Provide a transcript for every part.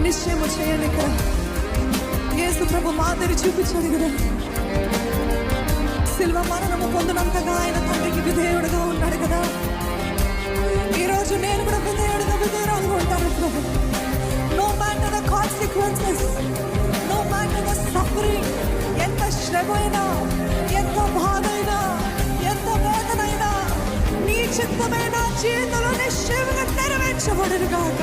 నిశ్చయము చేయండి. ఇక్కడ యేసు ప్రభు మాదిరి చూపించాడు కదా. శిల్వ మరణము పొందినంతగా ఆయన తండ్రికి విధేయుడుగా ఉన్నాడు కదా. ఈరోజు నేను కూడా విధేయురాలుగా ఉంటాను ప్రభు. No matter the consequences, no matter the suffering, ఎంత శ్రమ అయినా, ఎంత బాధ అయినా, ఎంత వేదనైనా, నీ చిత్తమైన జీవితంలో నిశ్చయంగా నెరవేర్చబడును గాక.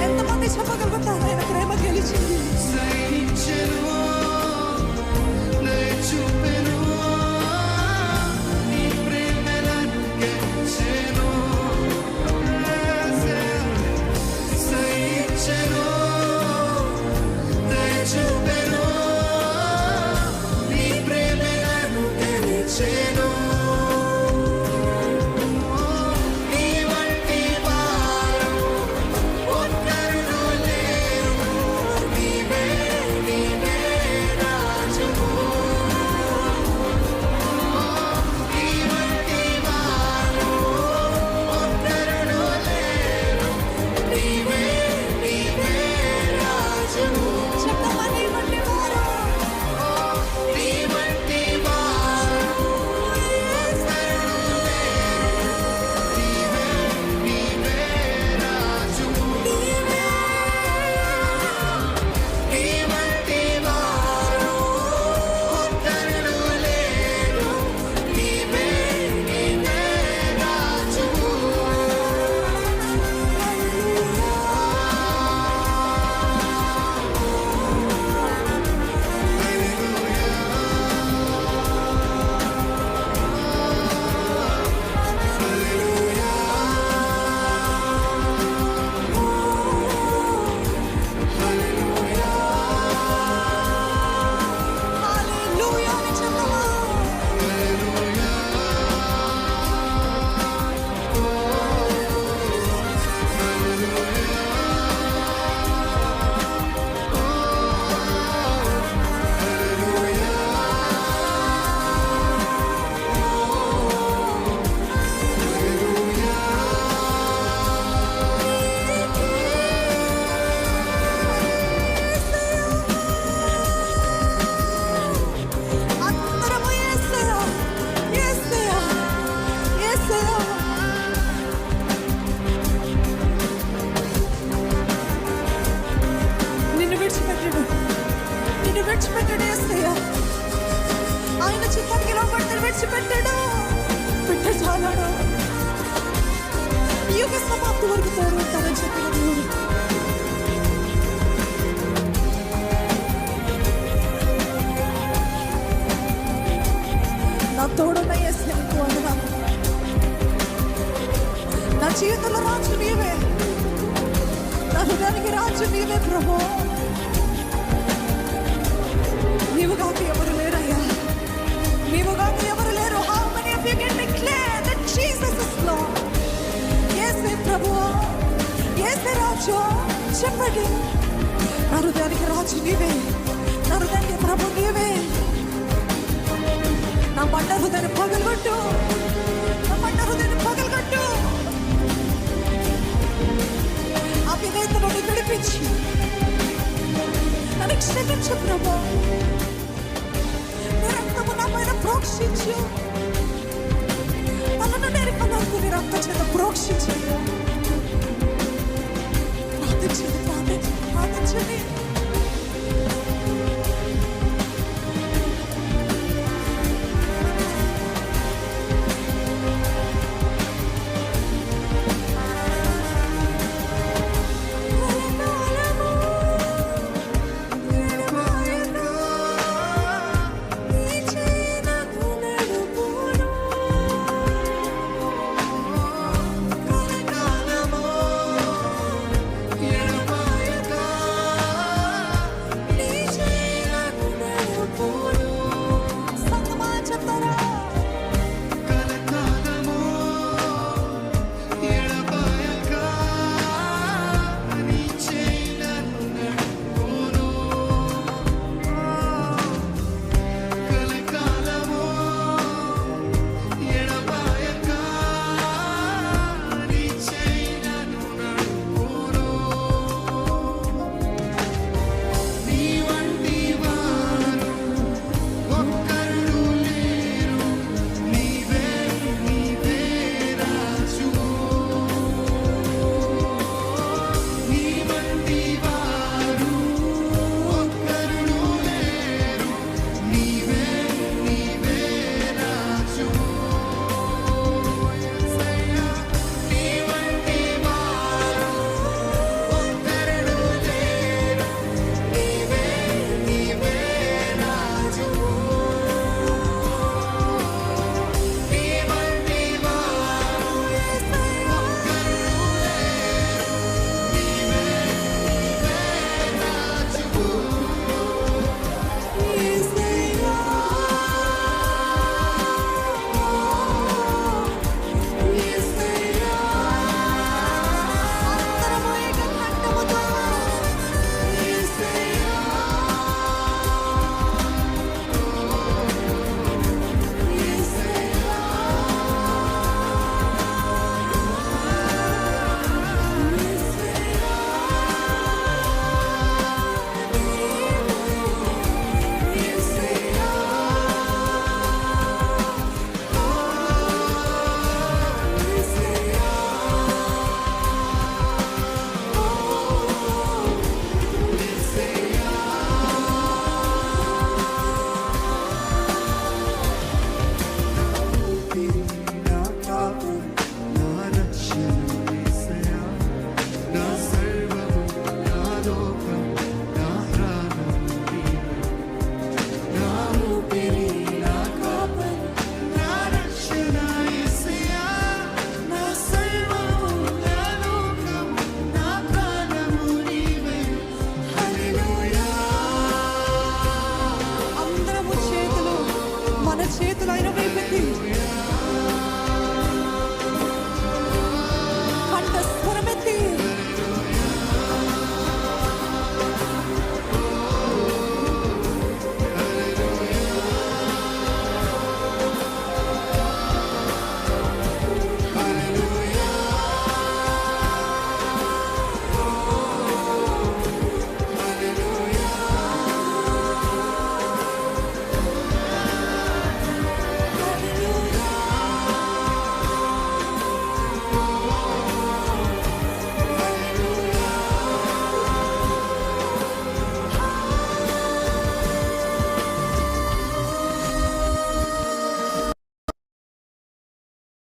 ఎంతమంది చెప్పగలుగుతారు ఆయన ప్రేమ గెలిచింది? ఆయన చిత్తానికి లోపడి విడిచిపెట్టాడు. బిడ్డ చాలాడు యుగ సమాప్తి వరకు తోడు ఉంటానని చెప్పిన దేవుడు. నా తోడున్న యేసయ్య నీకు వందనాలు. నా జీవితంలో రాజు నీవే, నా హృదయానికి రాజు నీవే ప్రభు. నీవు కాక ఎవరు లేరయ్యా, నీవు కాక ఎవరు లేరు. How many of you can declare that Jesus is Lord? యేసే ప్రభువా, యేసే రాజు. చెప్పండి, నా హృదయానికి రాజు నీవే, నా హృదయానికి ప్రభు నీవే. నా మంట హృదయాన్ని పగలగొట్టు, నా మంట హృదయాన్ని పగలగొట్టు. ఆ విధేయత నుండి విడిపించి నన్ను క్షమించు ప్రభు. నీ రక్తము నా పైన ప్రోక్షించు, నన్ను నేర్పడానికి నీ రక్త చేత ప్రోక్షించు.